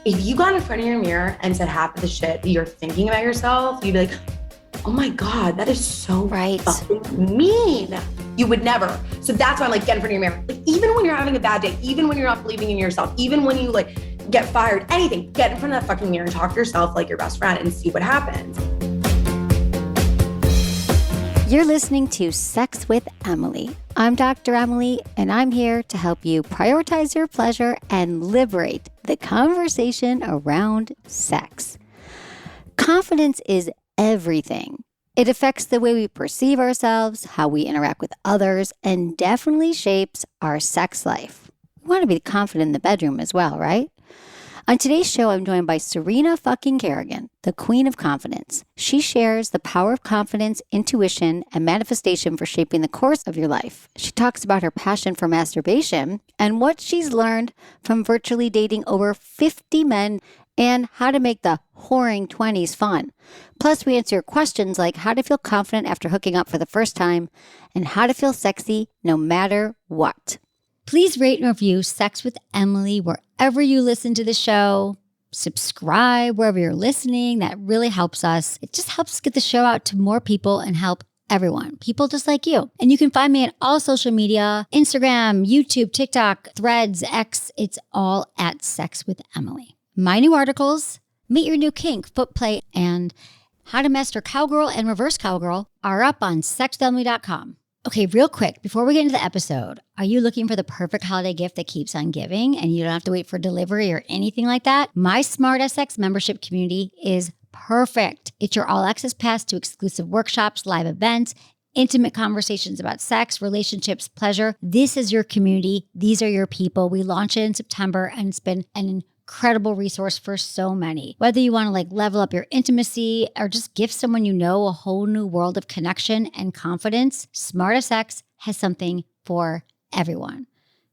If you got in front of your mirror and said half of the shit that you're thinking about yourself, you'd be like, oh my God, that is so fucking mean. You would never. So that's why I'm like, get in front of your mirror. Like, even when you're having a bad day, even when you're not believing in yourself, even when you like get fired, anything, get in front of that fucking mirror and talk to yourself like your best friend and see what happens. You're listening to Sex with Emily. I'm Dr. Emily, and I'm here to help you prioritize your pleasure and liberate the conversation around sex. Confidence is everything. It affects the way we perceive ourselves, how we interact with others, and definitely shapes our sex life. We want to be confident in the bedroom as well, right? On today's show, I'm joined by Serena fucking Kerrigan, the queen of confidence. She shares the power of confidence, intuition, and manifestation for shaping the course of your life. She talks about her passion for masturbation and what she's learned from virtually dating over 50 men and how to make the Horing 20s fun. Plus, we answer questions like how to feel confident after hooking up for the first time and how to feel sexy no matter what. Please rate and review Sex with Emily wherever you listen to the show. Subscribe wherever you're listening. That really helps us. It just helps get the show out to more people and help everyone, people just like you. And you can find me at all social media, Instagram, YouTube, TikTok, Threads, X. It's all at Sex with Emily. My new articles, Meet Your New Kink, Foot Play, and How to Master Cowgirl and Reverse Cowgirl are up on sexwithemily.com. Okay, real quick, before we get into the episode, are you looking for the perfect holiday gift that keeps on giving and you don't have to wait for delivery or anything like that? My Smartsex membership community is perfect. It's your all-access pass to exclusive workshops, live events, intimate conversations about sex, relationships, pleasure. This is your community. These are your people. We launched it in September and it's been an incredible resource for so many. Whether you want to like level up your intimacy or just give someone you know a whole new world of connection and confidence, Smartsex has something for everyone.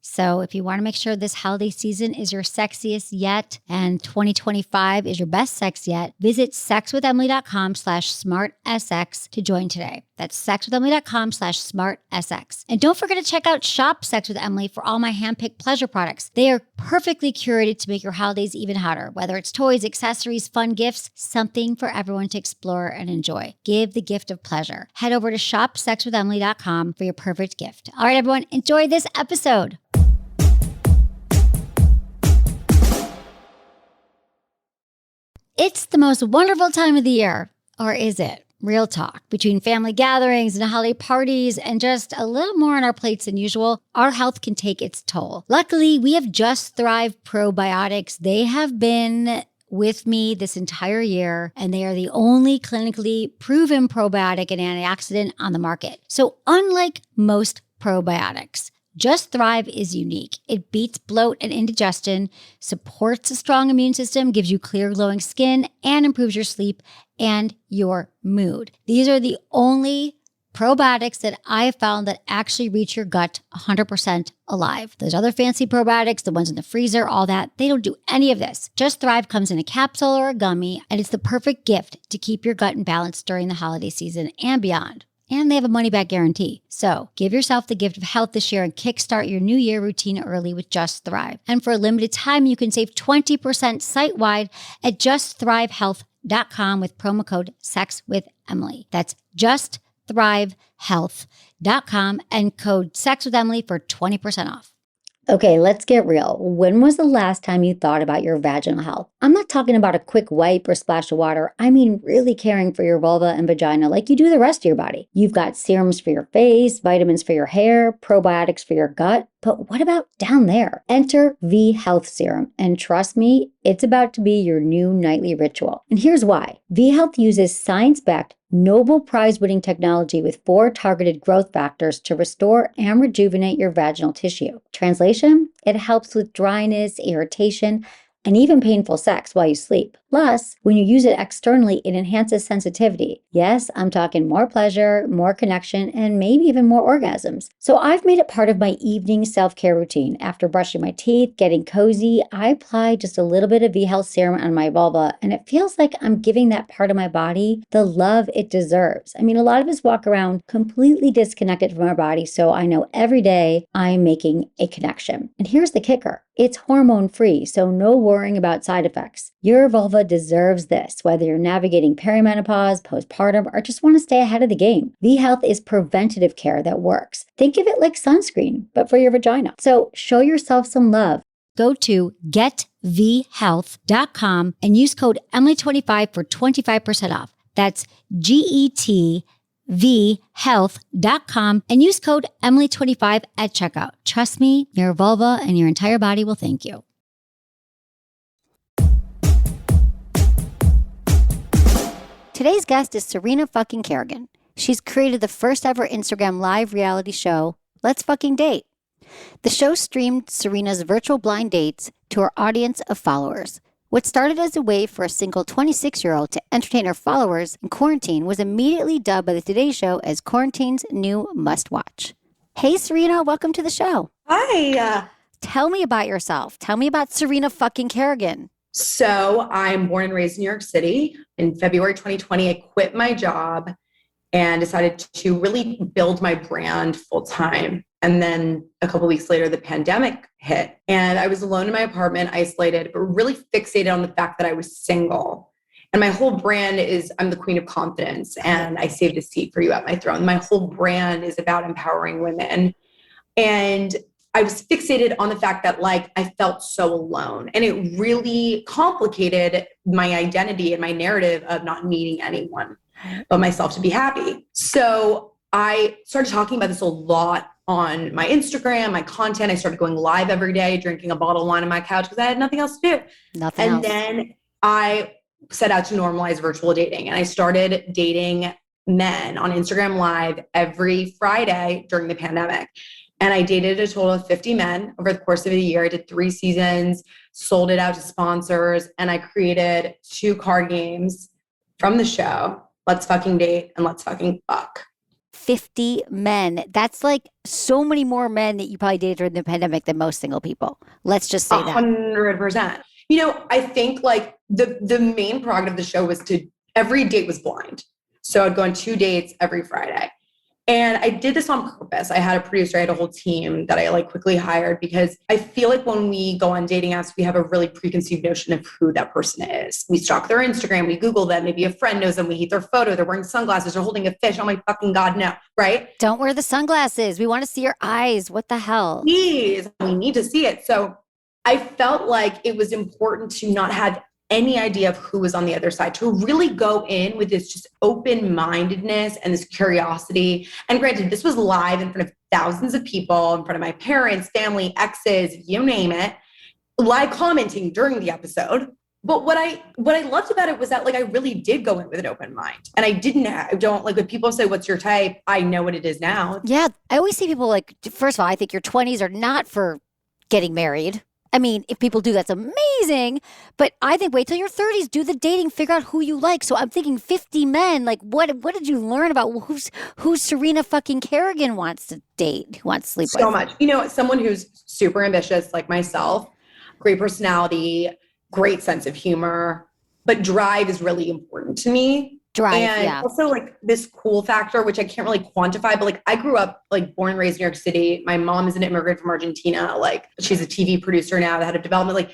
So if you want to make sure this holiday season is your sexiest yet and 2025 is your best sex yet, visit sexwithemily.com/smartsx to join today. That's sexwithemily.com/smartsx. And don't forget to check out Shop Sex with Emily for all my handpicked pleasure products. They are perfectly curated to make your holidays even hotter. Whether it's toys, accessories, fun gifts, something for everyone to explore and enjoy. Give the gift of pleasure. Head over to shopsexwithemily.com for your perfect gift. All right, everyone, enjoy this episode. It's the most wonderful time of the year, or is it? Real talk. Between family gatherings and holiday parties and just a little more on our plates than usual, our health can take its toll. Luckily, we have Just Thrive probiotics. They have been with me this entire year, and they are the only clinically proven probiotic and antioxidant on the market. So unlike most probiotics, Just Thrive is unique. It beats bloat and indigestion, supports a strong immune system, gives you clear, glowing skin, and improves your sleep and your mood. These are the only probiotics that I have found that actually reach your gut 100% alive. Those other fancy probiotics, the ones in the freezer, all that, they don't do any of this. Just Thrive comes in a capsule or a gummy, and it's the perfect gift to keep your gut in balance during the holiday season and beyond. And they have a money-back guarantee. So give yourself the gift of health this year and kickstart your new year routine early with Just Thrive. And for a limited time, you can save 20% site-wide at justthrivehealth.com with promo code SEXWithEmily. That's justthrivehealth.com and code SEXWithEmily for 20% off. Okay, let's get real. When was the last time you thought about your vaginal health? I'm not talking about a quick wipe or splash of water. I mean really caring for your vulva and vagina like you do the rest of your body. You've got serums for your face, vitamins for your hair, probiotics for your gut. But what about down there? Enter V Health Serum. And trust me, it's about to be your new nightly ritual. And here's why. V Health uses science-backed Nobel Prize-winning technology with 4 targeted growth factors to restore and rejuvenate your vaginal tissue. Translation? It helps with dryness, irritation, and even painful sex while you sleep. Plus, when you use it externally, it enhances sensitivity. Yes, I'm talking more pleasure, more connection, and maybe even more orgasms. So I've made it part of my evening self-care routine. After brushing my teeth, getting cozy, I apply just a little bit of V-Health serum on my vulva, and it feels like I'm giving that part of my body the love it deserves. I mean, a lot of us walk around completely disconnected from our body, so I know every day I'm making a connection. And here's the kicker. It's hormone-free, so no worrying about side effects. Your vulva deserves this, whether you're navigating perimenopause, postpartum, or just want to stay ahead of the game. V-Health is preventative care that works. Think of it like sunscreen, but for your vagina. So show yourself some love. Go to getvhealth.com and use code Emily25 for 25% off. That's getvhealth.com and use code Emily25 at checkout. Trust me, your vulva and your entire body will thank you. Today's guest is Serena fucking Kerrigan. She's created the first ever Instagram live reality show, Let's Fucking Date. The show streamed Serena's virtual blind dates to her audience of followers. What started as a way for a single 26-year-old to entertain her followers in quarantine was immediately dubbed by the Today Show as quarantine's new must-watch. Hey, Serena, welcome to the show. Hi. Tell me about yourself. Tell me about Serena fucking Kerrigan. So I'm born and raised in New York City. In February 2020, I quit my job and decided to really build my brand full time. And then a couple of weeks later, the pandemic hit and I was alone in my apartment, isolated, but really fixated on the fact that I was single. And my whole brand is, I'm the queen of confidence and I saved a seat for you at my throne. My whole brand is about empowering women. And I was fixated on the fact that like, I felt so alone and it really complicated my identity and my narrative of not needing anyone but myself to be happy. So I started talking about this a lot on my Instagram, my content. I started going live every day, drinking a bottle of wine on my couch because I had nothing else to do. And then I set out to normalize virtual dating. And I started dating men on Instagram Live every Friday during the pandemic. And I dated a total of 50 men over the course of a year. I did 3 seasons, sold it out to sponsors, and I created 2 card games from the show, Let's Fucking Date and Let's Fucking Fuck. 50 men. That's like so many more men that you probably dated during the pandemic than most single people. Let's just say 100%. You know, I think like the main prerogative of the show was every date was blind. So I'd go on 2 dates every Friday. And I did this on purpose. I had a producer, I had a whole team that I like quickly hired because I feel like when we go on dating apps, we have a really preconceived notion of who that person is. We stalk their Instagram, we Google them, maybe a friend knows them, we hate their photo, they're wearing sunglasses, they're holding a fish. Oh my fucking God, no, right? Don't wear the sunglasses. We want to see your eyes. What the hell? Please, we need to see it. So I felt like it was important to not have any idea of who was on the other side, to really go in with this just open-mindedness and this curiosity. And granted, this was live in front of thousands of people, in front of my parents, family, exes, you name it, live commenting during the episode. But what I loved about it was that like I really did go in with an open mind. And I don't like when people say, what's your type? I know what it is now. Yeah. I always see people like, first of all, I think your 20s are not for getting married. I mean, if people do, that's amazing. But I think wait till your 30s, do the dating, figure out who you like. So I'm thinking 50 men. Like, what did you learn about who's Serena fucking Kerrigan wants to date, who wants to sleep with? So much. You know, someone who's super ambitious like myself, great personality, great sense of humor, but drive is really important to me. Drive, and also like this cool factor, which I can't really quantify, but like I grew up like born and raised in New York City. My mom is an immigrant from Argentina. Like she's a TV producer now, the head of development. Like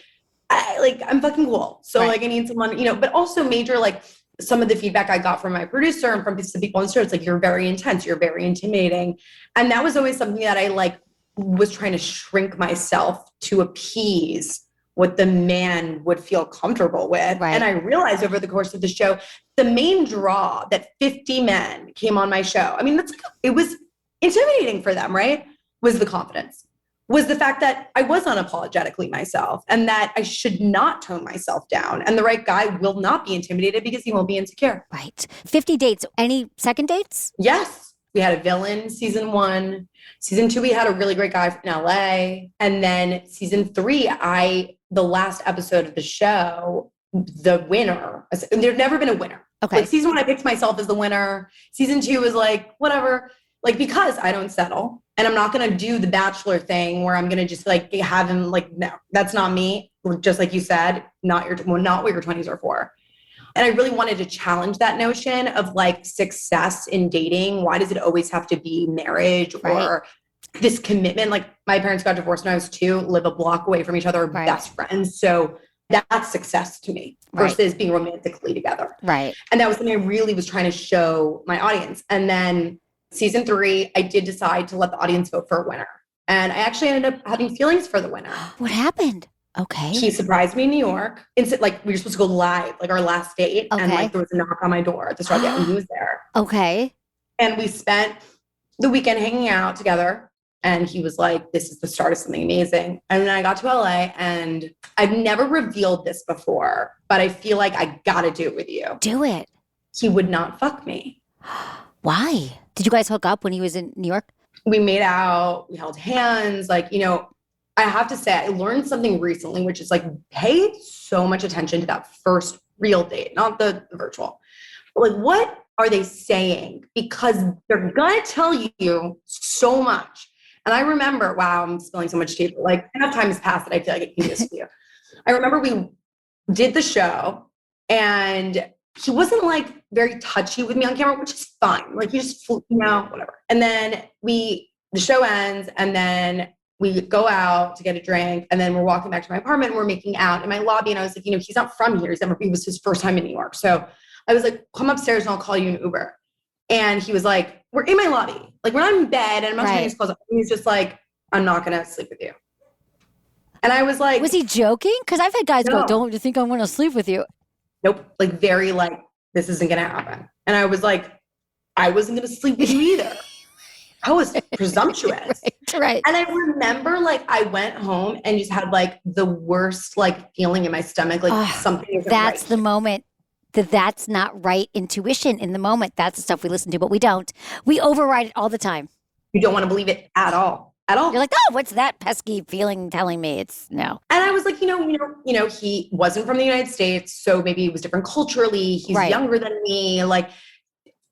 I'm fucking cool. So like I need someone, you know, but also major, like some of the feedback I got from my producer and from some people on the show, it's like, you're very intense, you're very intimidating. And that was always something that I like was trying to shrink myself to appease what the man would feel comfortable with. Right. And I realized over the course of the show, the main draw that 50 men came on my show, I mean, it was intimidating for them, right? Was the confidence, was the fact that I was unapologetically myself and that I should not tone myself down. And the right guy will not be intimidated because he won't be insecure. Right. 50 dates. Any second dates? Yes. We had a villain season 1. Season 2, we had a really great guy from LA. And then season 3, the last episode of the show, the winner, there'd never been a winner. Okay. Like season 1, I picked myself as the winner. Season 2 was like, whatever, like, because I don't settle and I'm not going to do the Bachelor thing where I'm going to just like have him like, no, that's not me. Just like you said, not what your 20s are for. And I really wanted to challenge that notion of like success in dating. Why does it always have to be marriage or this commitment. Like my parents got divorced when I was 2, live a block away from each other, best friends. So that's success to me versus being romantically together. Right. And that was something I really was trying to show my audience. And then season 3, I did decide to let the audience vote for a winner. And I actually ended up having feelings for the winner. What happened? Okay. He surprised me in New York. Like we were supposed to go live, like our last date. Okay. And like there was a knock on my door at the start of the and he was there. Okay. And we spent the weekend hanging out together. And he was like, this is the start of something amazing. And then I got to LA and I've never revealed this before, but I feel like I got to do it with you. Do it. He would not fuck me. Why? Did you guys hook up when he was in New York? We made out, we held hands. Like, you know, I have to say, I learned something recently, which is like, pay so much attention to that first real date, not the virtual. But like, what are they saying? Because they're going to tell you so much. And I remember, wow, I'm spilling so much tea. But like, enough time has passed that I feel like I can do this with you. I remember we did the show and he wasn't like very touchy with me on camera, which is fine. Like you just, you know, whatever. And then the show ends and then we go out to get a drink and then we're walking back to my apartment and we're making out in my lobby. And I was like, you know, he's not from here. It was his first time in New York. So I was like, come upstairs and I'll call you an Uber. And he was like, we're in my lobby. Like we're not in bed and I'm not taking his clothes off. And he's just like, I'm not going to sleep with you. And I was like, was he joking? Because I've had guys go, don't you think I want to sleep with you? Nope. Like very like, this isn't going to happen. And I was like, I wasn't going to sleep with you either. I was presumptuous. Right. And I remember like I went home and just had like the worst like feeling in my stomach. Like something isn't that's right. the moment that's not right intuition in the moment. That's the stuff we listen to, but we don't. We override it all the time. You don't want to believe it at all. At all. You're like, oh, what's that pesky feeling telling me? It's no. And I was like, you know, he wasn't from the United States, so maybe it was different culturally. He's younger than me, like,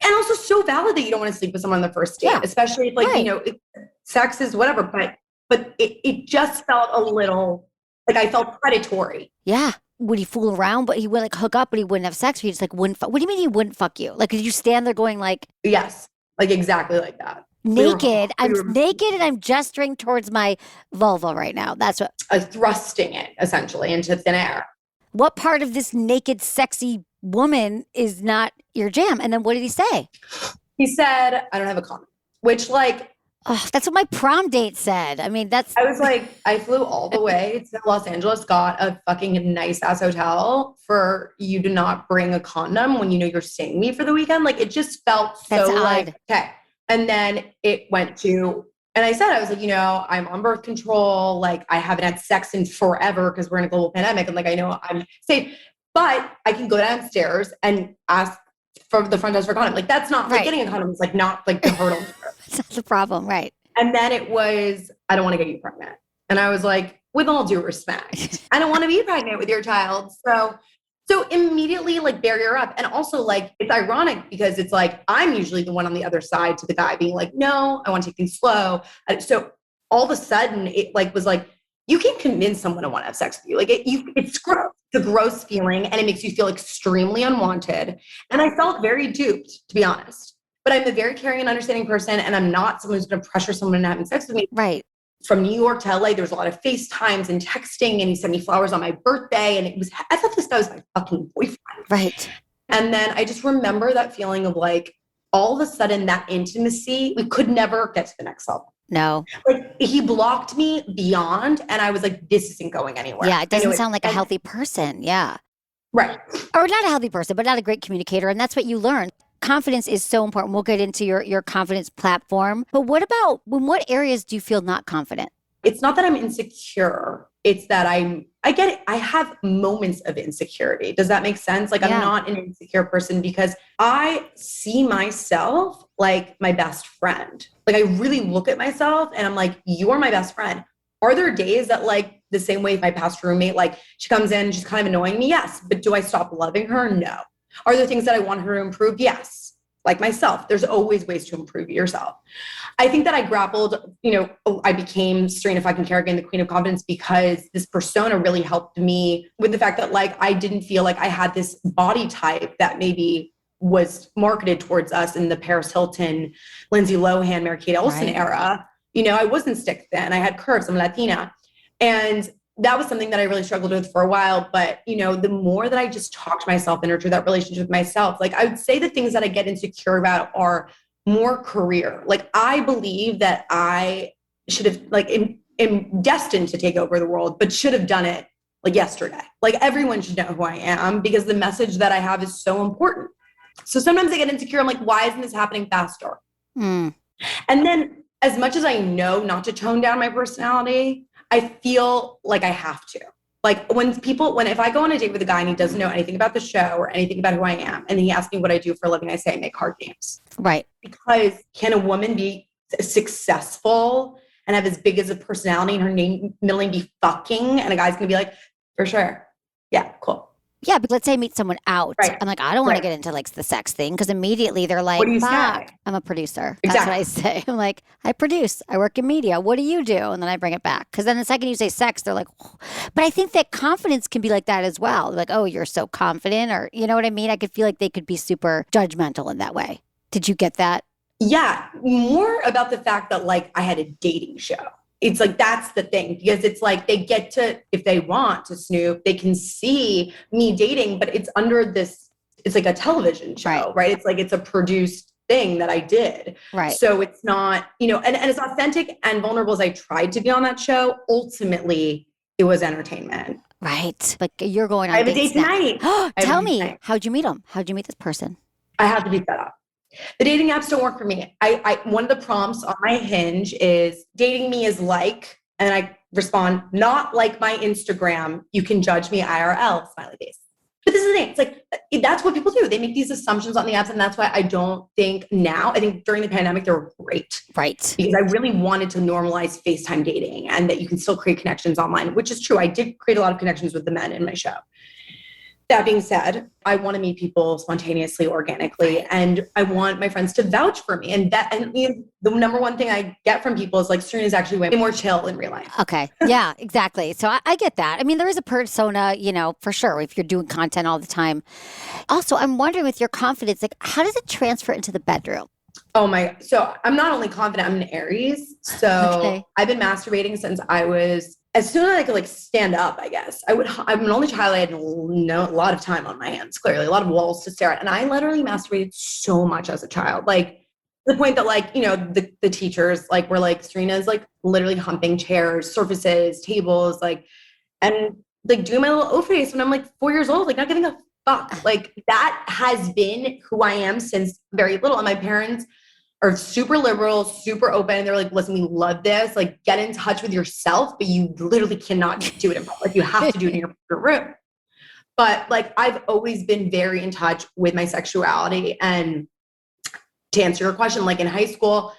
and also so valid that you don't want to sleep with someone on the first date, especially if like, you know, sex is whatever, but it just felt a little like I felt predatory. Yeah. Would he fool around, but he would like hook up, but he wouldn't have sex? Or he just like wouldn't fuck? What do you mean he wouldn't fuck you? Like, did you stand there going like, yes, like exactly like that. Naked. I'm naked and I'm gesturing towards my vulva right now. That's what. Thrusting it essentially into thin air. What part of this naked, sexy woman is not your jam? And then what did he say? He said, I don't have a condom, which like. Oh, that's what my prom date said. I mean, I was like, I flew all the way to Los Angeles, got a fucking nice ass hotel for you to not bring a condom when you know you're staying with me for the weekend. Like it just felt so like, okay. And then it went to, and I said, I was like, you know, I'm on birth control. Like I haven't had sex in forever because we're in a global pandemic. And like, I know I'm safe, but I can go downstairs and ask for the front desk for a condom. Like that's not like getting a condom is like not like the hurdle. That's the problem. Right. And then it was, I don't want to get you pregnant. And I was like, with all due respect, I don't want to be pregnant with your child. So immediately like barrier up. And also like, it's ironic because it's like, I'm usually the one on the other side to the guy being like, no, I want to take things slow. So all of a sudden it like was like, you can convince someone to want to have sex with you. Like it's gross. It's a gross feeling and it makes you feel extremely unwanted. And I felt very duped, to be honest. But I'm a very caring and understanding person and I'm not someone who's going to pressure someone into having sex with me. Right. From New York to LA, there was a lot of FaceTimes and texting and he sent me flowers on my birthday. And I thought this guy was my fucking boyfriend. Right. And then I just remember that feeling of like, all of a sudden that intimacy, we could never get to the next level. No. Like he blocked me beyond and I was like, this isn't going anywhere. Yeah. It doesn't sound like a healthy person. Yeah. Right. Or not a healthy person, but not a great communicator. And that's what you learn. Confidence is so important. We'll get into your confidence platform. But what about, in what areas do you feel not confident? It's not that I'm insecure. It's that I get it. I have moments of insecurity. Does that make sense? Like I'm not an insecure person because I see myself like my best friend. Like I really look at myself and I'm like, you are my best friend. Are there days that like the same way my past roommate, like she comes in, she's kind of annoying me? Yes. But do I stop loving her? No. Are there things that I want her to improve? Yes. Like myself, there's always ways to improve yourself. I think that I grappled, I became Serena fucking Kerrigan, the queen of confidence, because this persona really helped me with the fact that like, I didn't feel like I had this body type that maybe was marketed towards us in the Paris Hilton, Lindsay Lohan, Mary-Kate Olsen era. I wasn't stick thin. I had curves. I'm Latina. And that was something that I really struggled with for a while. But, the more that I just talk to myself and nurture that relationship with myself, like I would say the things that I get insecure about are more career. Like I believe that I should have am destined to take over the world, but should have done it like yesterday. Like everyone should know who I am because the message that I have is so important. So sometimes I get insecure. I'm like, why isn't this happening faster? And then as much as I know not to tone down my personality, I feel like I have to. Like if I go on a date with a guy and he doesn't know anything about the show or anything about who I am, and he asks me what I do for a living, I say I make card games. Right. Because can a woman be successful and have as big as a personality and her middle name be fucking? And a guy's gonna be like, for sure. Yeah, cool. Yeah, but let's say I meet someone out. Right. I'm like, I don't want to get into like the sex thing because immediately they're like, what do you fuck, say? I'm a producer. That's what I say. I'm like, I produce. I work in media. What do you do? And then I bring it back. Because then the second you say sex, they're like, oh. But I think that confidence can be like that as well. Like, oh, you're so confident, or you know what I mean? I could feel like they could be super judgmental in that way. Did you get that? Yeah, more about the fact that like I had a dating show. It's like, that's the thing, because it's like they get to, if they want to snoop, they can see me dating, but it's under this, it's like a television show, right? It's like, it's a produced thing that I did. Right. So it's not, and as authentic and vulnerable as I tried to be on that show, ultimately it was entertainment. Right. Like you're going on I have a date tonight. Tell me, how'd you meet him? How'd you meet this person? I have to be set up. The dating apps don't work for me. I one of the prompts on my Hinge is dating me is like, and I respond, not like my Instagram. You can judge me IRL, smiley face. But this is the thing. It's like, that's what people do. They make these assumptions on the apps. And that's why I don't think now, I think during the pandemic, they were great. Right. Because I really wanted to normalize FaceTime dating and that you can still create connections online, which is true. I did create a lot of connections with the men in my show. That being said, I want to meet people spontaneously, organically, and I want my friends to vouch for me. And the number one thing I get from people is like, Serena's actually way more chill in real life. Okay. Yeah, exactly. So I get that. I mean, there is a persona, for sure, if you're doing content all the time. Also, I'm wondering with your confidence, like, how does it transfer into the bedroom? So I'm not only confident, I'm an Aries. So I've been masturbating since as soon as I could stand up, I guess. I'm an only child. I had a lot of time on my hands, clearly, a lot of walls to stare at. And I literally masturbated so much as a child, to the point that the teachers were like, Serena's literally humping chairs, surfaces, tables, and doing my little O face when I'm 4 years old, not giving a fuck. That has been who I am since very little. And my parents are super liberal, super open. They're like, listen, we love this. Get in touch with yourself, but you literally cannot do it in public. You have to do it in your room. But I've always been very in touch with my sexuality. And to answer your question, in high school,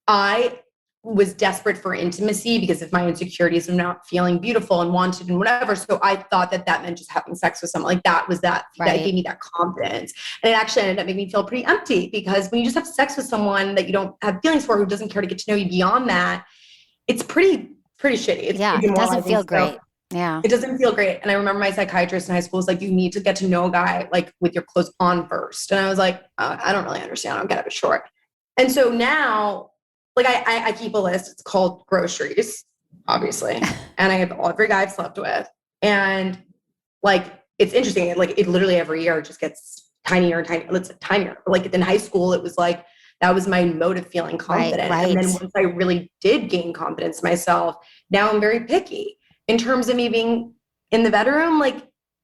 I was desperate for intimacy because of my insecurities of not feeling beautiful and wanted and whatever. So I thought that meant just having sex with someone. That gave me that confidence. And it actually ended up making me feel pretty empty, because when you just have sex with someone that you don't have feelings for, who doesn't care to get to know you beyond that, it's pretty shitty. It doesn't feel great. Yeah. It doesn't feel great. And I remember my psychiatrist in high school was like, you need to get to know a guy with your clothes on first. And I was like, I don't really understand. I'll get it short. And so now, I keep a list. It's called groceries, obviously. And I have every guy I've slept with. And it's interesting. It literally every year just gets tinier and tinier. It's tinier. In high school, it was that was my mode of feeling confident. Right. And then once I really did gain confidence in myself, now I'm very picky in terms of me being in the bedroom.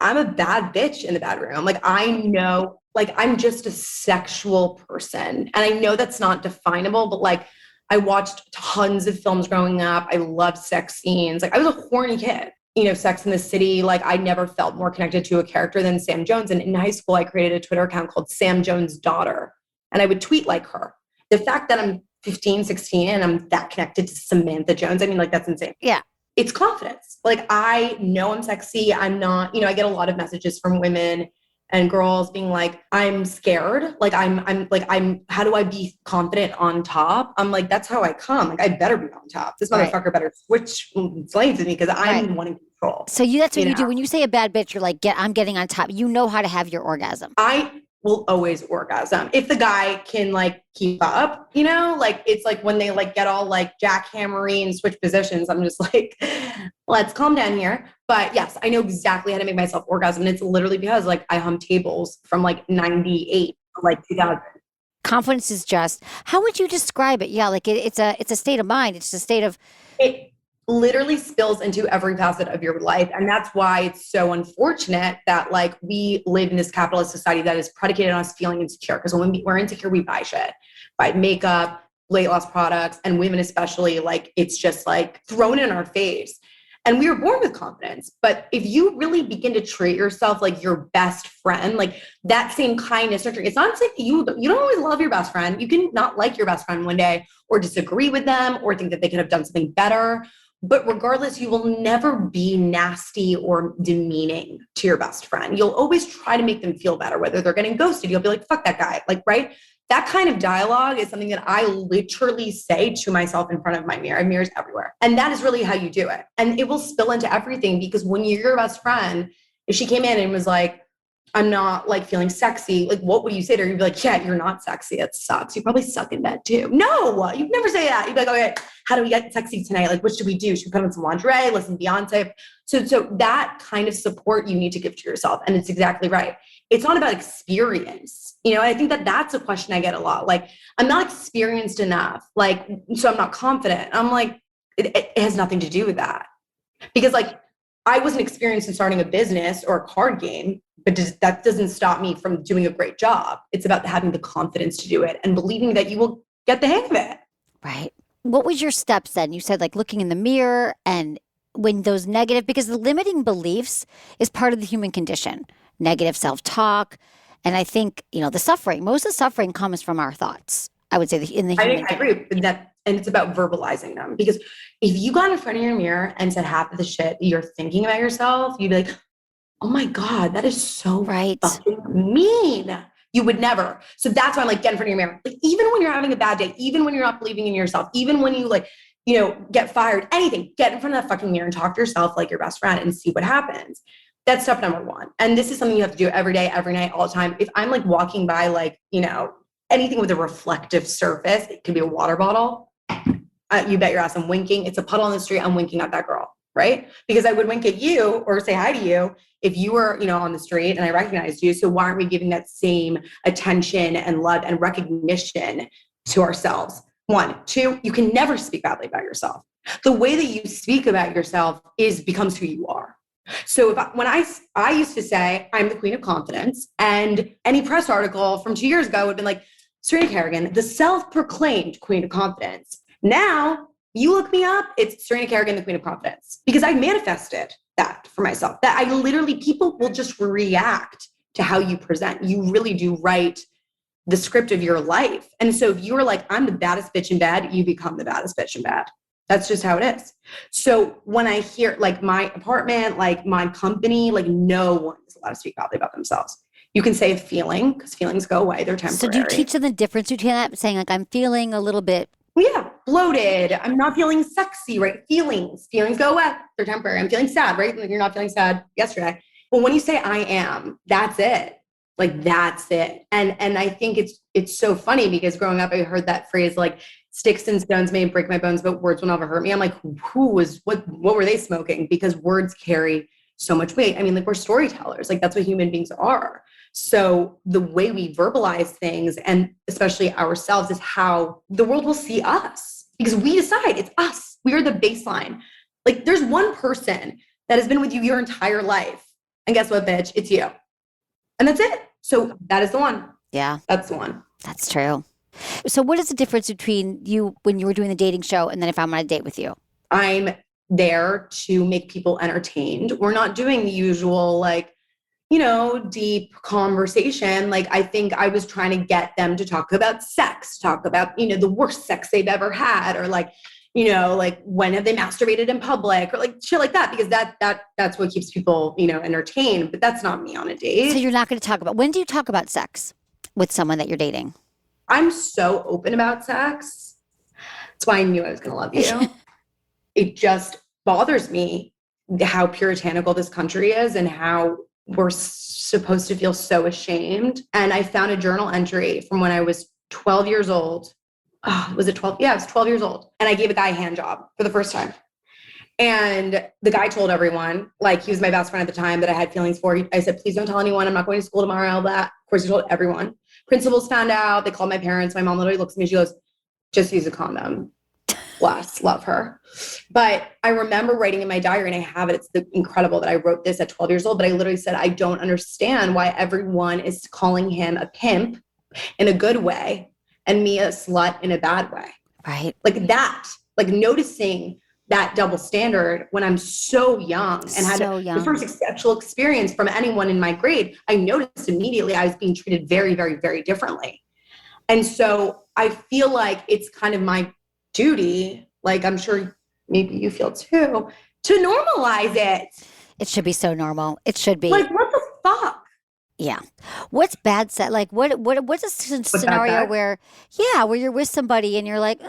I'm a bad bitch in the bedroom. I know, I'm just a sexual person. And I know that's not definable, but I watched tons of films growing up. I loved sex scenes. I was a horny kid. Sex in the City. I never felt more connected to a character than Sam Jones. And in high school, I created a Twitter account called Sam Jones' Daughter. And I would tweet like her. The fact that I'm 15, 16, and I'm that connected to Samantha Jones, that's insane. Yeah. It's confidence. I know I'm sexy. I'm not, I get a lot of messages from women and girls being like, I'm scared. I'm how do I be confident on top? I'm that's how I come. I better be on top. This motherfucker better switch lanes with me, because I'm wanting control. So that's what you do. When you say a bad bitch, you're I'm getting on top. You know how to have your orgasm. I will always orgasm. If the guy can like keep up, you know, like it's like when they like get all like jackhammery and switch positions, I'm just like, let's calm down here. But yes, I know exactly how to make myself orgasm. And it's literally because like I hum tables from like 98, like 2000. Confidence is just, how would you describe it? Yeah, like it's a state of mind. It's a state of, It literally spills into every facet of your life. And that's why it's so unfortunate that like we live in this capitalist society that is predicated on us feeling insecure. Because when we're insecure, we buy shit, buy makeup, weight loss products, and women especially, like it's just like thrown in our face. And we were born with confidence. But if you really begin to treat yourself like your best friend, like that same kindness, nurturing, it's not saying you don't always love your best friend. You can not like your best friend one day or disagree with them or think that they could have done something better. But regardless, you will never be nasty or demeaning to your best friend. You'll always try to make them feel better, whether they're getting ghosted. You'll be like, fuck that guy. Like, right? That kind of dialogue is something that I literally say to myself in front of my mirror. I have mirrors everywhere. And that is really how you do it. And it will spill into everything because when you're your best friend, if she came in and was like, I'm not like feeling sexy, like what would you say to her? You'd be like, yeah, you're not sexy. It sucks. You probably suck in bed too. No, you'd never say that. You'd be like, okay, how do we get sexy tonight? Like, what should we do? Should we put on some lingerie, listen to Beyonce? So that kind of support you need to give to yourself. And it's exactly right. It's not about experience. You know, I think that that's a question I get a lot. Like, I'm not experienced enough. Like, so I'm not confident. I'm like, it has nothing to do with that. Because like, I wasn't experienced in starting a business or a card game, but that doesn't stop me from doing a great job. It's about having the confidence to do it and believing that you will get the hang of it. right. What was your steps then? You said like looking in the mirror and when those negative, because the limiting beliefs is part of the human condition, negative self-talk. And I think, you know, the suffering, most of the suffering comes from our thoughts. I would say in the human I agree with that. And it's about verbalizing them. Because if you got in front of your mirror and said half of the shit that you're thinking about yourself, you'd be like, oh my God, that is so fucking mean. You would never. So that's why I'm like, get in front of your mirror. Like, even when you're having a bad day, even when you're not believing in yourself, even when you like, you know, get fired, anything, get in front of that fucking mirror and talk to yourself like your best friend and see what happens. That's step number one. And this is something you have to do every day, every night, all the time. If I'm like walking by, like, you know, anything with a reflective surface, it could be a water bottle. You bet your ass I'm winking. It's a puddle on the street. I'm winking at that girl, right? Because I would wink at you or say hi to you if you were, you know, on the street and I recognized you. So why aren't we giving that same attention and love and recognition to ourselves? 1, 2, you can never speak badly about yourself. The way that you speak about yourself becomes who you are. So when I used to say I'm the queen of confidence, and any press article from 2 years ago would have been like, Serena Kerrigan, the self-proclaimed queen of confidence. Now you look me up, it's Serena Kerrigan, the queen of confidence, because I manifested that for myself. That I literally, people will just react to how you present. You really do write the script of your life. And so if you were like, I'm the baddest bitch in bed, you become the baddest bitch in bed. That's just how it is. So when I hear like my apartment, like my company, like no one is allowed to speak badly about themselves. You can say a feeling because feelings go away. They're temporary. So do you teach them the difference between that, saying like, I'm feeling a little bit. Yeah, bloated. I'm not feeling sexy, right? Feelings go away. They're temporary. I'm feeling sad, right? Like you're not feeling sad yesterday. But when you say I am, that's it. Like that's it. And I think it's so funny because growing up, I heard that phrase like sticks and stones may break my bones, but words will never hurt me. I'm like, what were they smoking? Because words carry so much weight. I mean, like we're storytellers. Like that's what human beings are. So the way we verbalize things and especially ourselves is how the world will see us because we decide it's us. We are the baseline. Like there's one person that has been with you your entire life. And guess what, bitch? It's you. And that's it. So that is the one. Yeah. That's the one. That's true. So what is the difference between you when you were doing the dating show and then if I'm on a date with you? I'm there to make people entertained. We're not doing the usual, like, you know, deep conversation. Like, I think I was trying to get them to talk about sex, talk about, you know, the worst sex they've ever had, or like, you know, like when have they masturbated in public or like shit like that, because that's what keeps people, you know, entertained. But that's not me on a date. So you're not going to talk about, when do you talk about sex with someone that you're dating? I'm so open about sex. That's why I knew I was going to love you. It just bothers me how puritanical this country is and how we're supposed to feel so ashamed. And I found a journal entry from when I was 12 years old. Oh, was it 12? Yeah, I was 12 years old. And I gave a guy a hand job for the first time. And the guy told everyone, like, he was my best friend at the time that I had feelings for. I said, please don't tell anyone. I'm not going to school tomorrow. All that. Of course, he told everyone. Principals found out. They called my parents. My mom literally looks at me. She goes, just use a condom. Bless, love her. But I remember writing in my diary, and I have it. It's incredible that I wrote this at 12 years old. But I literally said, I don't understand why everyone is calling him a pimp in a good way and me a slut in a bad way. Right. Like that, like noticing that double standard when I'm so young and had the first sexual experience from anyone in my grade, I noticed immediately I was being treated very, very, very differently. And so I feel like it's kind of my duty, like I'm sure maybe you feel too, to normalize it. It should be so normal. It should be. Like, what the fuck? Yeah. What's bad sex? Like, what's a scenario where you're with somebody and you're like,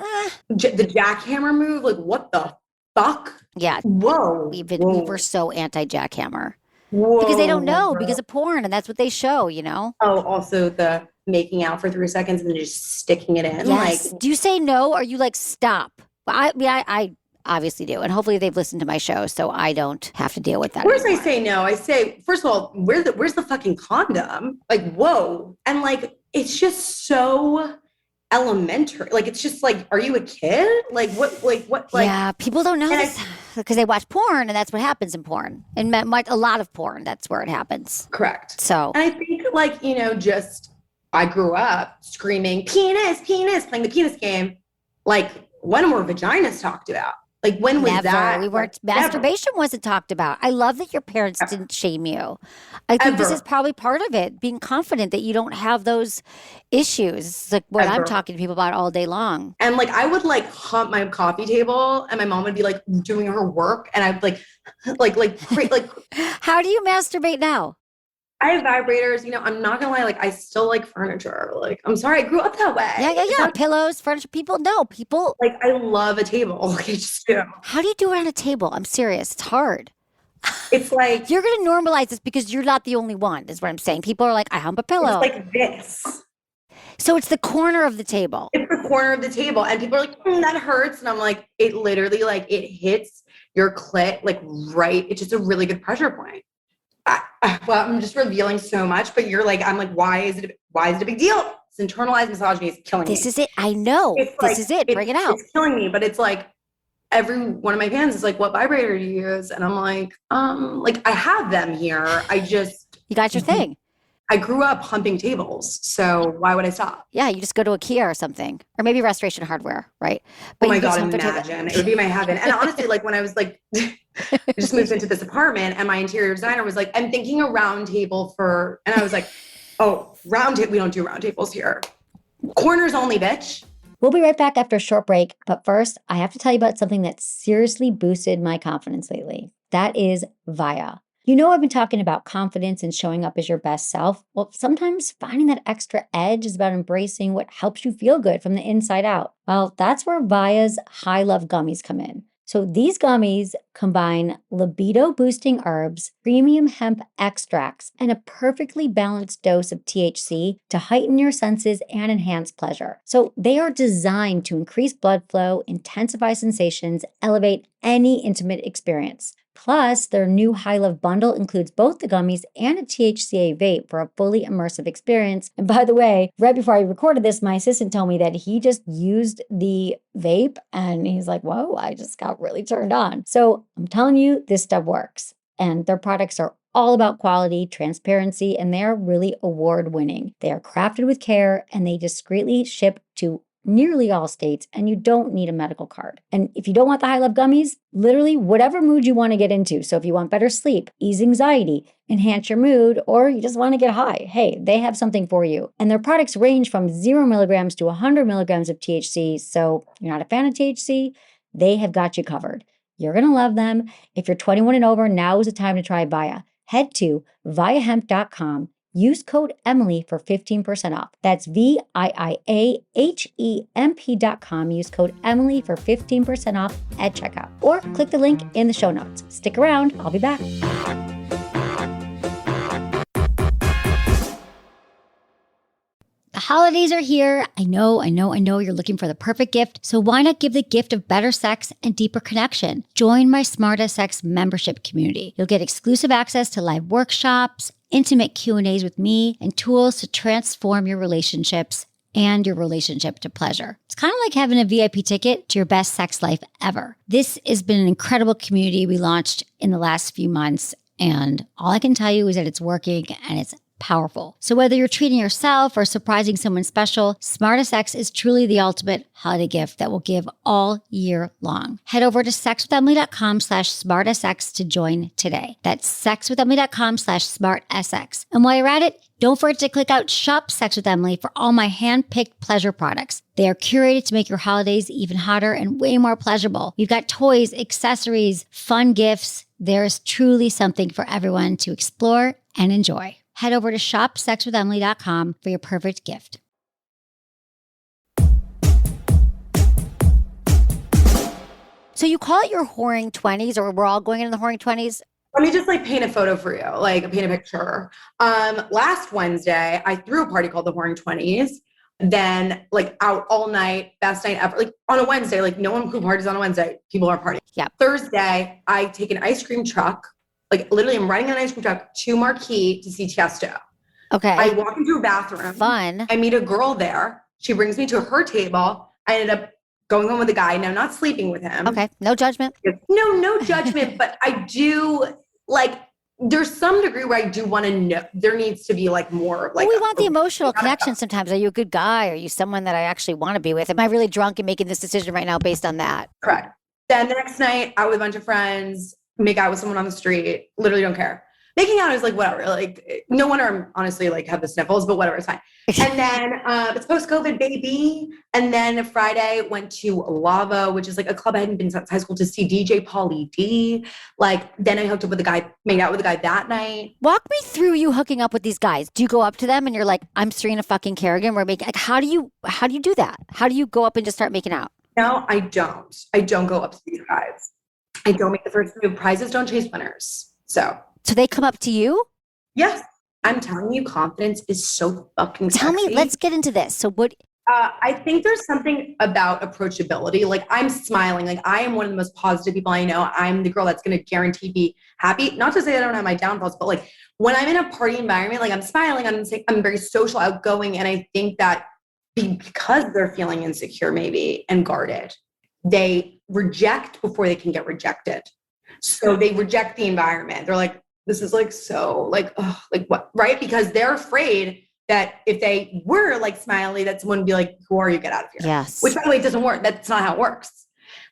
the jackhammer move? Like, what the fuck? Yeah. Whoa. We were so anti-jackhammer. Whoa. Because they don't know because of porn, and that's what they show, you know? Oh, also the making out for 3 seconds and then just sticking it in. Yes. Like, do you say no, or you like stop? I obviously do, and hopefully they've listened to my show, so I don't have to deal with that. Of course, I say no. I say, first of all, where's the fucking condom? Like, whoa, and like it's just so elementary. Like, it's just like, are you a kid? Like, what? Like, yeah, people don't know this because they watch porn, and that's what happens in porn, and a lot of porn. That's where it happens. Correct. So, and I think, like, you know, just I grew up screaming penis, penis, playing the penis game. Like, when were vaginas talked about? Like, when was that? We weren't. Masturbation wasn't talked about. I love that your parents didn't shame you. I think this is probably part of it, being confident that you don't have those issues. It's like what I'm talking to people about all day long. And like, I would like hump my coffee table, and my mom would be like doing her work, and I'd like. How do you masturbate now? I have vibrators. You know, I'm not gonna lie. Like, I still like furniture. Like, I'm sorry, I grew up that way. Yeah. Pillows, furniture. People like, I love a table. Like, I just do. How do you do it on a table? I'm serious. It's hard. It's like you're gonna normalize this because you're not the only one. Is what I'm saying. People are like, I hump a pillow. It's like this. So it's the corner of the table. It's the corner of the table, and people are like, that hurts, and I'm like, it literally like it hits your clit like right. It's just a really good pressure point. Well, I'm just revealing so much, but you're like, I'm like, why is it a big deal? It's internalized misogyny is killing me. This is it. I know. This is it. Bring it out. It's killing me, but it's like every one of my fans is like, what vibrator do you use? And I'm like I have them here. You got your thing. I grew up humping tables, so why would I stop? Yeah, you just go to IKEA or something, or maybe Restoration Hardware, right? But oh my God, imagine. It would be my heaven. And honestly, like when I was like, I just moved into this apartment, and my interior designer was like, I'm thinking a round table and I was like, oh, round table, we don't do round tables here. Corners only, bitch. We'll be right back after a short break, but first, I have to tell you about something that seriously boosted my confidence lately. That is Via. You know, I've been talking about confidence and showing up as your best self. Well, sometimes finding that extra edge is about embracing what helps you feel good from the inside out. Well, that's where Via's High Love Gummies come in. So these gummies combine libido-boosting herbs, premium hemp extracts, and a perfectly balanced dose of THC to heighten your senses and enhance pleasure. So they are designed to increase blood flow, intensify sensations, elevate any intimate experience. Plus, their new High Love bundle includes both the gummies and a THCA vape for a fully immersive experience. And by the way, right before I recorded this, my assistant told me that he just used the vape and he's like, whoa, I just got really turned on. So I'm telling you, this stuff works. And their products are all about quality, transparency, and they're really award-winning. They are crafted with care and they discreetly ship to nearly all states, and you don't need a medical card. And if you don't want the High Love Gummies, literally whatever mood you want to get into. So if you want better sleep, ease anxiety, enhance your mood, or you just want to get high, hey, they have something for you. And their products range from 0 milligrams to 100 milligrams of THC. So if you're not a fan of THC, they have got you covered. You're going to love them. If you're 21 and over, now is the time to try Via. Head to viahemp.com. Use code Emily for 15% off. That's VIIAHEMP.com. Use code Emily for 15% off at checkout. Or click the link in the show notes. Stick around. I'll be back. holidays are here. I know you're looking for the perfect gift. So why not give the gift of better sex and deeper connection? Join my Smartsex membership community. You'll get exclusive access to live workshops, intimate Q&As with me, and tools to transform your relationships and your relationship to pleasure. It's kind of like having a VIP ticket to your best sex life ever. This has been an incredible community we launched in the last few months, and all I can tell you is that it's working and it's powerful. So whether you're treating yourself or surprising someone special, Smartsex is truly the ultimate holiday gift that will give all year long. Head over to sexwithemily.com/smartsex to join today. That's sexwithemily.com/smartsex. And while you're at it, don't forget to click out Shop Sex with Emily for all my hand-picked pleasure products. They are curated to make your holidays even hotter and way more pleasurable. We've got toys, accessories, fun gifts. There's truly something for everyone to explore and enjoy. Head over to shopsexwithemily.com for your perfect gift. So you call it your Horing 20s, or we're all going into the Horing 20s? Let me just paint a photo for you, paint a picture. Last Wednesday, I threw a party called the Horing 20s. Then out all night, best night ever. On a Wednesday, no one who parties on a Wednesday. People are partying. Yeah. Thursday, I take an ice cream truck. Literally, I'm riding an ice cream truck to Marquee to see Tiesto. Okay. I walk into a bathroom. Fun. I meet a girl there. She brings me to her table. I ended up going home with a guy. Now, not sleeping with him. Okay. No judgment. No judgment. But I do, there's some degree where I do want to know. There needs to be more we want the emotional connection sometimes. Are you a good guy? Are you someone that I actually want to be with? Am I really drunk and making this decision right now based on that? Correct. Then the next night, out with a bunch of friends, make out with someone on the street, literally don't care. Making out is whatever, no wonder I'm honestly have the sniffles, but whatever, it's fine. And then it's post-COVID, baby. And then Friday went to Lavo, which is a club I hadn't been since high school, to see DJ Pauly D. Then I hooked up with a guy, made out with a guy that night. Walk me through you hooking up with these guys. Do you go up to them and you're like, I'm Serena fucking Kerrigan, we're making, how do you do that? How do you go up and just start making out? No, I don't. I don't go up to these guys. I don't make the first move. Prizes don't chase winners. So they come up to you? Yes. I'm telling you, confidence is so fucking sexy. Tell me, let's get into this. So what? I think there's something about approachability. I'm smiling. I am one of the most positive people I know. I'm the girl that's going to guarantee be happy. Not to say I don't have my downfalls, but when I'm in a party environment, I'm smiling, I'm very social, outgoing. And I think that because they're feeling insecure maybe and guarded, they reject before they can get rejected. So they reject the environment. They're like, this is what, right? Because they're afraid that if they were smiley, that someone would be like, who are you? Get out of here. Yes. Which, by the way, doesn't work. That's not how it works.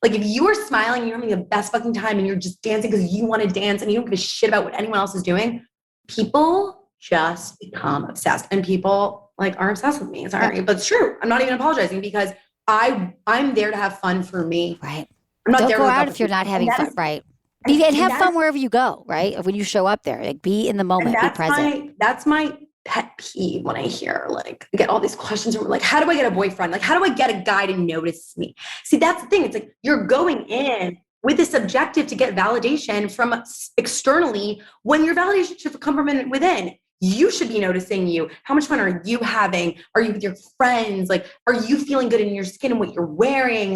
If you are smiling and you're having the best fucking time and you're just dancing because you want to dance and you don't give a shit about what anyone else is doing, people just become obsessed. And people are obsessed with me. Sorry, but it's true. I'm not even apologizing because I'm there to have fun for me. Right. I'm not don't there go to out if you're not having fun. Right. And have fun wherever you go, right? When you show up there, be in the moment, be present. That's my pet peeve when I hear, I get all these questions from how do I get a boyfriend? How do I get a guy to notice me? See, that's the thing. It's you're going in with this objective to get validation from externally when your validation should come from within. You should be noticing you. How much fun are you having? Are you with your friends? Are you feeling good in your skin and what you're wearing?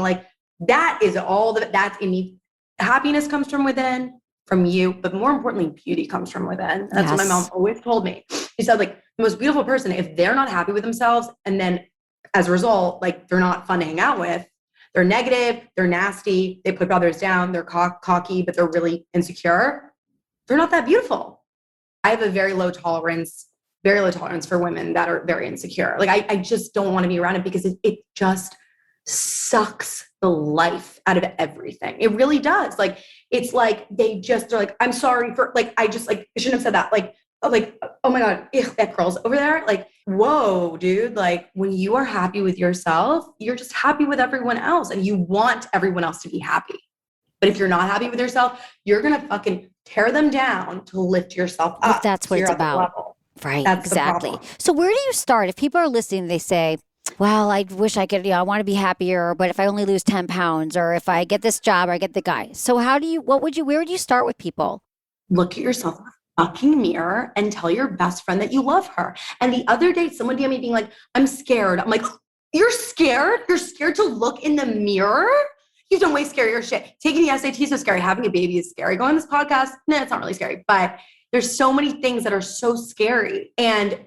That is all that's in me. Happiness comes from within, from you, but more importantly, beauty comes from within. That's what my mom always told me. She said, the most beautiful person, if they're not happy with themselves, and then as a result, they're not fun to hang out with, they're negative, they're nasty, they put others down, they're cocky, but they're really insecure, they're not that beautiful. I have a very low tolerance for women that are very insecure. I just don't want to be around it because it just sucks the life out of everything. It really does. They're like, I'm sorry for I shouldn't have said that. Oh my God, that girl's over there. Whoa, dude. When you are happy with yourself, you're just happy with everyone else and you want everyone else to be happy. But if you're not happy with yourself, you're going to fucking tear them down to lift yourself up. But that's what it's about. Right. That's exactly. So where do you start? If people are listening, they say, well, I wish I could, I want to be happier, but if I only lose 10 pounds or if I get this job or I get the guy. So where would you start with people? Look at yourself in the fucking mirror and tell your best friend that you love her. And the other day, someone DM me being like, I'm scared. I'm like, you're scared? You're scared to look in the mirror? You've done way scarier shit. Taking the SAT is scary. Having a baby is scary. Going on this podcast, it's not really scary. But there's so many things that are so scary. And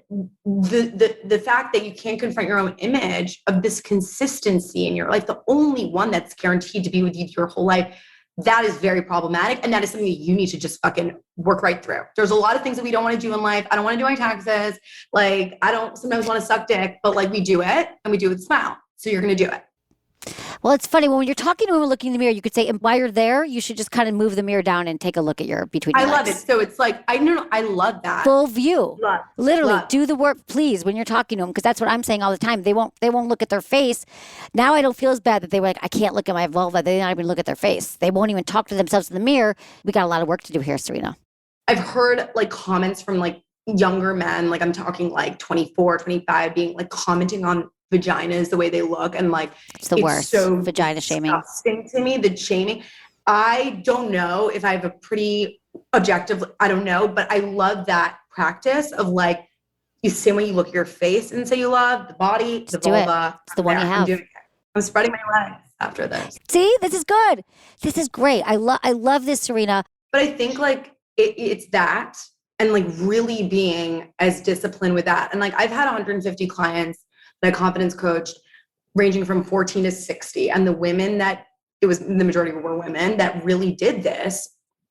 the fact that you can't confront your own image of this consistency in your life, the only one that's guaranteed to be with you your whole life, that is very problematic. And that is something that you need to just fucking work right through. There's a lot of things that we don't want to do in life. I don't want to do my taxes. Like, I don't sometimes want to suck dick, but like we do it and we do it with a smile. So you're going to do it. Well, it's funny when you're talking to him, looking in the mirror, you could say, and while you're there, you should just kind of move the mirror down and take a look at between your legs. I love it. So it's like, I love that. Full view. Literally, love. do the work, please, when you're talking to them, because that's what I'm saying all the time. They won't look at their face. Now I don't feel as bad that they were like, I can't look at my vulva. They don't even look at their face. They won't even talk to themselves in the mirror. We got a lot of work to do here, Serena. I've heard like comments from like younger men, like I'm talking like 24, 25, being like commenting on vaginas, the way they look, and like it's the worst. So vagina shaming. Disgusting to me, the shaming. I don't know if I have a pretty objective, I don't know, but I love that practice of like, you same way you look at your face and say you love the body, the vulva. It's the one you have. I'm spreading my legs after this. See, this is good. This is great. I love this, Serena. But I think like it's that, and like really being as disciplined with that. And like I've had 150 clients that I confidence coached ranging from 14 to 60. And the women that the majority were women that really did this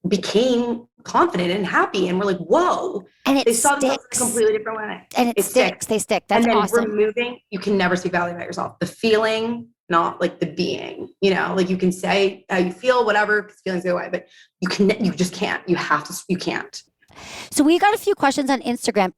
became confident and happy. And we're like, whoa. And they saw themselves as completely different women. And it sticks. They stick. That's and then awesome. Removing, you can never speak badly about yourself. The feeling, not like the being, like you can say how you feel, whatever, because feelings go away, but you just can't. You can't. So we got a few questions on Instagram.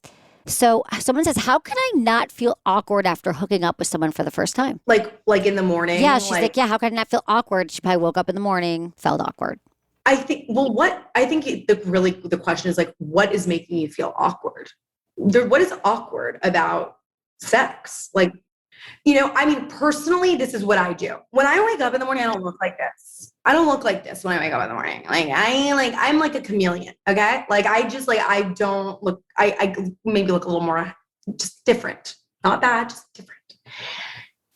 So someone says, how can I not feel awkward after hooking up with someone for the first time? Like in the morning? Yeah, she's like, how can I not feel awkward? She probably woke up in the morning, felt awkward. I think, the question is like, what is making you feel awkward? What is awkward about sex? Like, personally, this is what I do. When I wake up in the morning, I don't look like this. I don't look like this when I wake up in the morning. I'm like a chameleon. Okay. Like I don't look, I maybe look a little more just different, not bad, just different.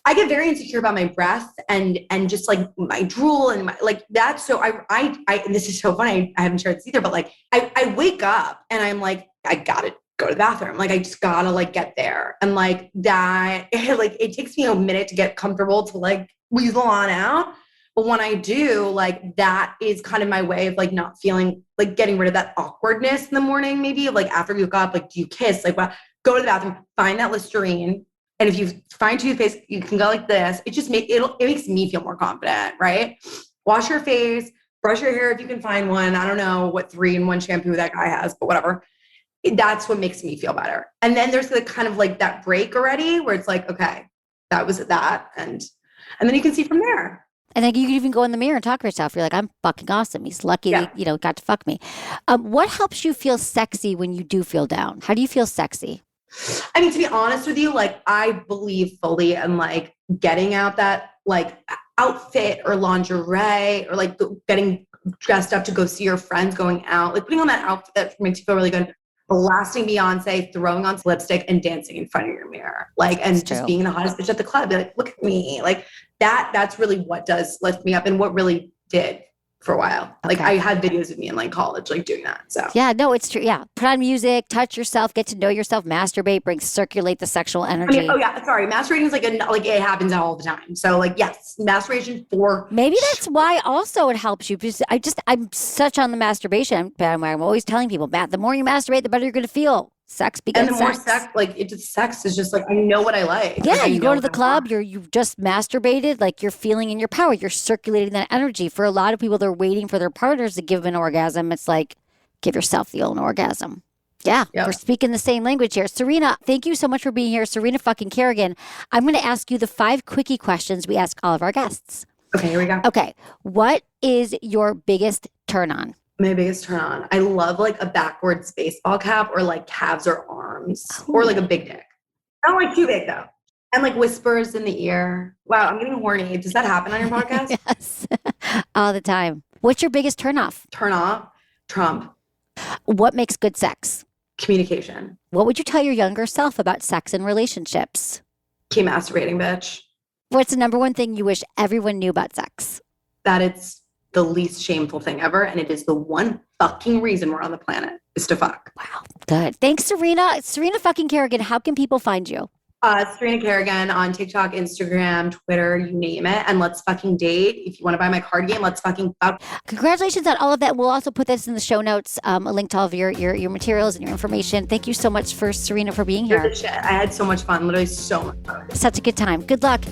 I get very insecure about my breath and just like my drool and my, like that. So I and this is so funny. I haven't shared this either, but like I wake up and I'm like, I gotta go to the bathroom. Like I just gotta like get there. And like that, like it takes me a minute to get comfortable to like weasel on out. But when I do, like that is kind of my way of like not feeling like getting rid of that awkwardness in the morning, maybe like after you wake up, like do you kiss? Like, well, go to the bathroom, find that Listerine. And if you find toothpaste, you can go like this. It just it makes me feel more confident, right? Wash your face, brush your hair if you can find one. I don't know what 3-in-1 shampoo that guy has, but whatever. That's what makes me feel better. And then there's the kind of like that break already where it's like, okay, that was that. And then you can see from there. And then you can even go in the mirror and talk to yourself. You're like, I'm fucking awesome. He's lucky, got to fuck me. What helps you feel sexy when you do feel down? How do you feel sexy? I mean, to be honest with you, like I believe fully in like getting out that like outfit or lingerie or like getting dressed up to go see your friends going out, like putting on that outfit that makes you feel really good, blasting Beyonce, throwing on lipstick and dancing in front of your mirror, like, and just being the hottest bitch at the club. Be like, look at me. Like that's really what does lift me up and what really did for a while. Like I had videos of me in like college, like doing that. So yeah, no, it's true. Yeah. Put on music, touch yourself, get to know yourself, masturbate, circulate the sexual energy. Masturbating is like it happens all the time. So like, yes, masturbation for maybe that's why also it helps you because I'm such on the masturbation bandwagon. I'm always telling people, Matt, the more you masturbate, the better you're going to feel. Sex begets sex. And the more sex, like sex is just like, I know what I like. Yeah, like, you go to the club, you've just masturbated, like you're feeling in your power. You're circulating that energy. For a lot of people, they're waiting for their partners to give them an orgasm. It's like, give yourself the own orgasm. Yeah, We're speaking the same language here. Serena, thank you so much for being here. Serena fucking Kerrigan. I'm going to ask you the 5 quickie questions we ask all of our guests. Okay, here we go. Okay, what is your biggest turn on? My biggest turn on. I love like a backwards baseball cap or like calves or arms or like a big dick. I don't like too big though. And like whispers in the ear. Wow, I'm getting horny. Does that happen on your podcast? Yes, all the time. What's your biggest turn off? Turn off? Trump. What makes good sex? Communication. What would you tell your younger self about sex and relationships? Keep masturbating, bitch. What's the number one thing you wish everyone knew about sex? That it's the least shameful thing ever. And it is the one fucking reason we're on the planet is to fuck. Wow. Good. Thanks, Serena. Serena fucking Kerrigan, how can people find you? Serena Kerrigan on TikTok, Instagram, Twitter, you name it. And let's fucking date. If you want to buy my card game, let's fucking fuck. Congratulations on all of that. We'll also put this in the show notes, a link to all of your materials and your information. Thank you so much for Serena for being here. I had so much fun. Literally so much fun. Such a good time. Good luck.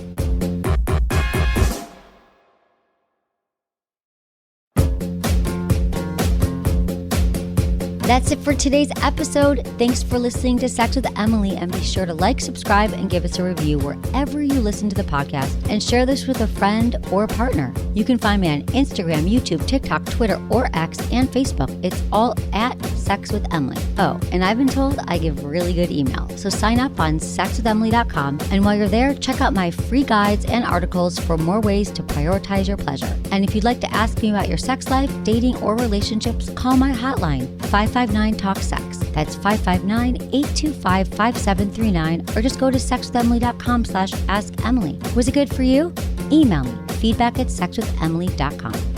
That's it for today's episode. Thanks for listening to Sex with Emily, and be sure to like, subscribe, and give us a review wherever you listen to the podcast, and share this with a friend or a partner. You can find me on Instagram, YouTube, TikTok, Twitter, or X, and Facebook. It's all at Sex with Emily. Oh, and I've been told I give really good email, so sign up on sexwithemily.com, and while you're there, check out my free guides and articles for more ways to prioritize your pleasure. And if you'd like to ask me about your sex life, dating, or relationships, call my hotline, 559-TALK-SEX. That's 559-825-5739, or just go to sexwithemily.com/assemily. Was it good for you? Email me, feedback@sexwithemily.com.